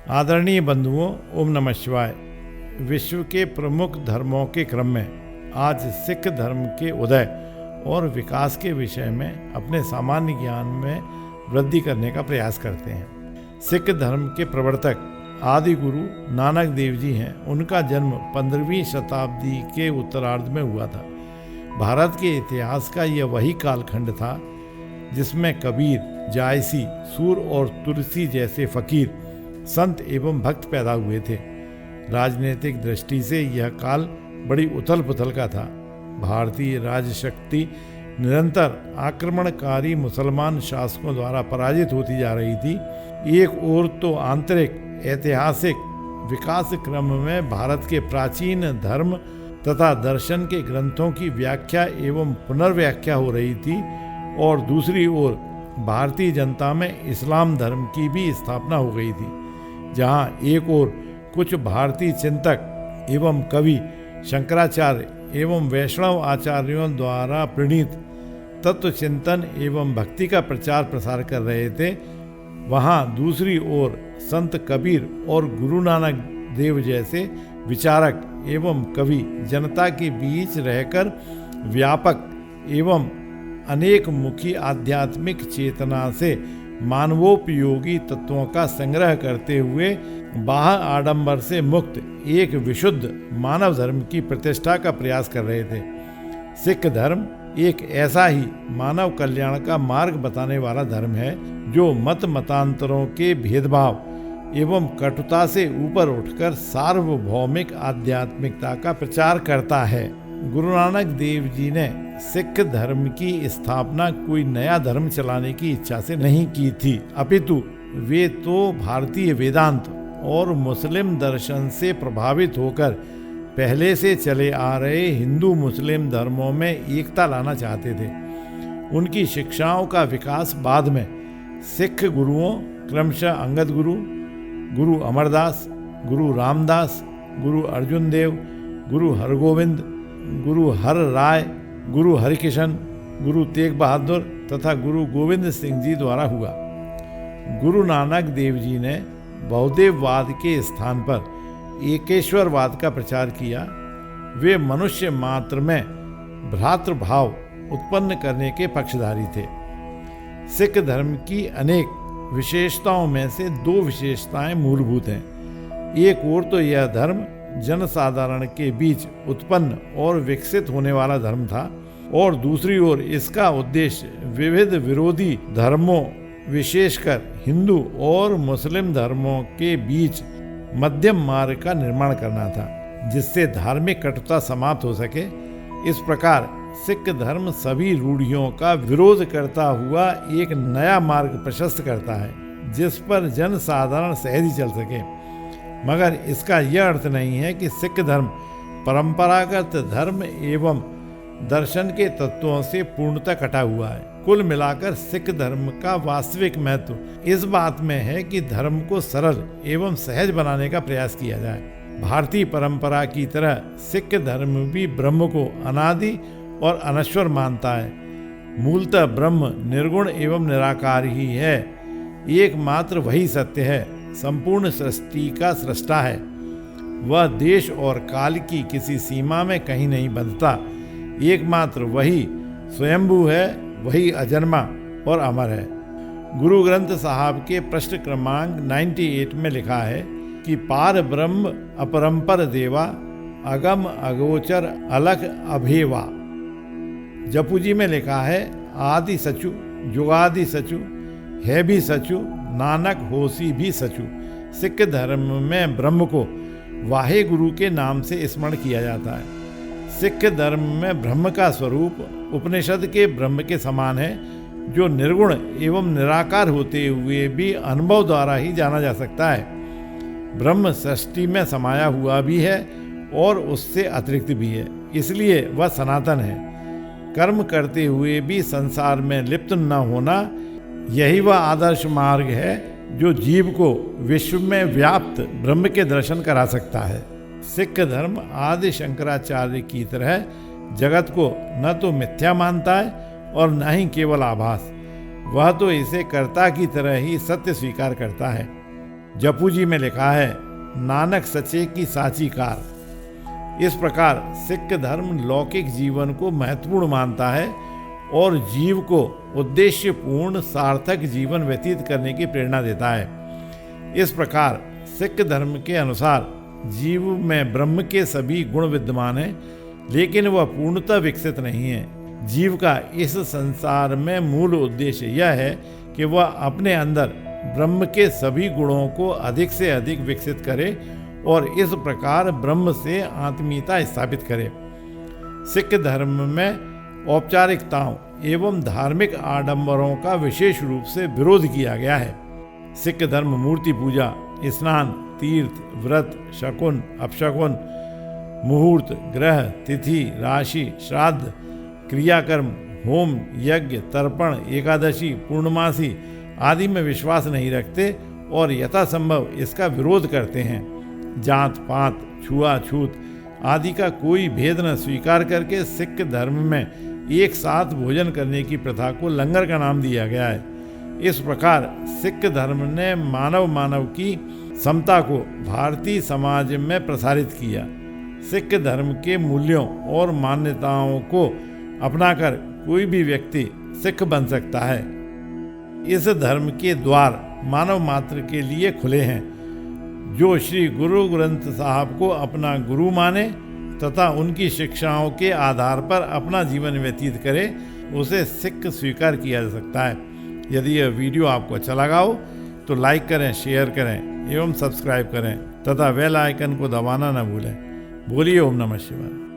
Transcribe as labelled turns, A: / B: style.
A: आदरणीय बंधुओं, ओम नमः शिवाय। विश्व के प्रमुख धर्मों के क्रम में आज सिख धर्म के उदय और विकास के विषय में अपने सामान्य ज्ञान में वृद्धि करने का प्रयास करते हैं। सिख धर्म के प्रवर्तक आदि गुरु नानक देव जी हैं। उनका जन्म 15वीं शताब्दी के उत्तरार्ध में हुआ था। भारत के इतिहास का यह वही कालखंड था जिसमें कबीर, जायसी, सूर और तुलसी जैसे फकीर, संत एवं भक्त पैदा हुए थे। राजनीतिक दृष्टि से यह काल बड़ी उथल पुथल का था। भारतीय राजशक्ति निरंतर आक्रमणकारी मुसलमान शासकों द्वारा पराजित होती जा रही थी। एक ओर तो आंतरिक ऐतिहासिक विकास क्रम में भारत के प्राचीन धर्म तथा दर्शन के ग्रंथों की व्याख्या एवं पुनर्व्याख्या हो रही थी, और दूसरी ओर भारतीय जनता में इस्लाम धर्म की भी स्थापना हो गई थी। जहां एक ओर कुछ भारतीय चिंतक एवं कवि शंकराचार्य एवं वैष्णव आचार्यों द्वारा प्रणीत तत्व चिंतन एवं भक्ति का प्रचार प्रसार कर रहे थे, वहां दूसरी ओर संत कबीर और गुरु नानक देव जैसे विचारक एवं कवि जनता के बीच रहकर व्यापक एवं अनेक मुखी आध्यात्मिक चेतना से मानवोपयोगी तत्वों का संग्रह करते हुए बाह्य आडंबर से मुक्त एक विशुद्ध मानव धर्म की प्रतिष्ठा का प्रयास कर रहे थे। सिख धर्म एक ऐसा ही मानव कल्याण का मार्ग बताने वाला धर्म है जो मत मतांतरों के भेदभाव एवं कटुता से ऊपर उठकर सार्वभौमिक आध्यात्मिकता का प्रचार करता है। गुरु नानक देव जी ने सिख धर्म की स्थापना कोई नया धर्म चलाने की इच्छा से नहीं की थी, अपितु वे तो भारतीय वेदांत और मुस्लिम दर्शन से प्रभावित होकर पहले से चले आ रहे हिंदू मुस्लिम धर्मों में एकता लाना चाहते थे। उनकी शिक्षाओं का विकास बाद में सिख गुरुओं क्रमशः अंगद गुरु, गुरु अमरदास, गुरु रामदास, गुरु अर्जुन देव, गुरु हरगोविंद, गुरु हर राय, गुरु हरिकिशन, गुरु तेग बहादुर तथा गुरु गोविंद सिंह जी द्वारा हुआ। गुरु नानक देव जी ने बहुदेववाद के स्थान पर एकेश्वरवाद का प्रचार किया। वे मनुष्य मात्र में भ्रातृभाव उत्पन्न करने के पक्षधारी थे। सिख धर्म की अनेक विशेषताओं में से दो विशेषताएं मूलभूत हैं। एक ओर तो यह धर्म जनसाधारण के बीच उत्पन्न और विकसित होने वाला धर्म था, और दूसरी ओर इसका उद्देश्य विविध विरोधी धर्मों विशेषकर हिंदू और मुस्लिम धर्मों के बीच मध्यम मार्ग का निर्माण करना था, जिससे धार्मिक कटुता समाप्त हो सके। इस प्रकार सिख धर्म सभी रूढ़ियों का विरोध करता हुआ एक नया मार्ग प्रशस्त करता है, जिस पर जन साधारण सहज ही चल सके। मगर इसका यह अर्थ नहीं है कि सिख धर्म परंपरागत धर्म एवं दर्शन के तत्वों से पूर्णतः कटा हुआ है। कुल मिलाकर सिख धर्म का वास्तविक महत्व इस बात में है कि धर्म को सरल एवं सहज बनाने का प्रयास किया जाए। भारतीय परंपरा की तरह सिख धर्म भी ब्रह्म को अनादि और अनश्वर मानता है। मूलतः ब्रह्म निर्गुण एवं निराकार ही है। एकमात्र वही सत्य है, संपूर्ण सृष्टि का सृष्टा है। वह देश और काल की किसी सीमा में कहीं नहीं बंधता। एकमात्र वही स्वयंभू है, वही अजन्मा और अमर है। गुरु ग्रंथ साहब के पृष्ठ क्रमांक 98 में लिखा है कि पार ब्रह्म अपरंपर देवा, अगम अगोचर अलख अभेवा। जपू जी में लिखा है आदि सचु, जुगादि सचु, है भी सचु, नानक होसी भी सचु। सिख धर्म में ब्रह्म को वाहे गुरु के नाम से स्मरण किया जाता है। सिख धर्म में ब्रह्म का स्वरूप उपनिषद के ब्रह्म के समान है, जो निर्गुण एवं निराकार होते हुए भी अनुभव द्वारा ही जाना जा सकता है। ब्रह्म सृष्टि में समाया हुआ भी है और उससे अतिरिक्त भी है, इसलिए वह सनातन है। कर्म करते हुए भी संसार में लिप्त न होना, यही वह आदर्श मार्ग है जो जीव को विश्व में व्याप्त ब्रह्म के दर्शन करा सकता है। सिख धर्म आदि शंकराचार्य की तरह जगत को न तो मिथ्या मानता है और न ही केवल आभास। वह तो इसे कर्ता की तरह ही सत्य स्वीकार करता है। जपू जी में लिखा है, नानक सचे की साची कार। इस प्रकार सिख धर्म लौकिक जीवन को महत्वपूर्ण मानता है और जीव को उद्देश्यपूर्ण सार्थक जीवन व्यतीत करने की प्रेरणा देता है। इस प्रकार सिख धर्म के अनुसार जीव में ब्रह्म के सभी गुण विद्यमान हैं, लेकिन वह पूर्णतः विकसित नहीं है। जीव का इस संसार में मूल उद्देश्य यह है कि वह अपने अंदर ब्रह्म के सभी गुणों को अधिक से अधिक विकसित करे और इस प्रकार ब्रह्म से आत्मीयता स्थापित करे। सिख धर्म में औपचारिकताओं एवं धार्मिक आडंबरों का विशेष रूप से विरोध किया गया है। सिख धर्म मूर्ति पूजा, स्नान, तीर्थ, व्रत, शकुन, अपशकुन, मुहूर्त, ग्रह, तिथि, राशि, श्राद्ध, क्रियाकर्म, होम, यज्ञ, तर्पण, एकादशी, पूर्णमासी आदि में विश्वास नहीं रखते और यथासंभव इसका विरोध करते हैं। जात पात, छुआछूत आदि का कोई भेद न स्वीकार करके सिख धर्म में एक साथ भोजन करने की प्रथा को लंगर का नाम दिया गया है। इस प्रकार सिख धर्म ने मानव की समता को भारतीय समाज में प्रसारित किया। सिख धर्म के मूल्यों और मान्यताओं को अपनाकर कोई भी व्यक्ति सिख बन सकता है। इस धर्म के द्वार मानव मात्र के लिए खुले हैं। जो श्री गुरु ग्रंथ साहब को अपना गुरु माने तथा उनकी शिक्षाओं के आधार पर अपना जीवन व्यतीत करे, उसे सिख स्वीकार किया जा सकता है। यदि यह वीडियो आपको अच्छा लगा हो तो लाइक करें, शेयर करें एवं सब्सक्राइब करें तथा बेल आइकन को दबाना न भूलें। बोलिए ओम नमः शिवाय।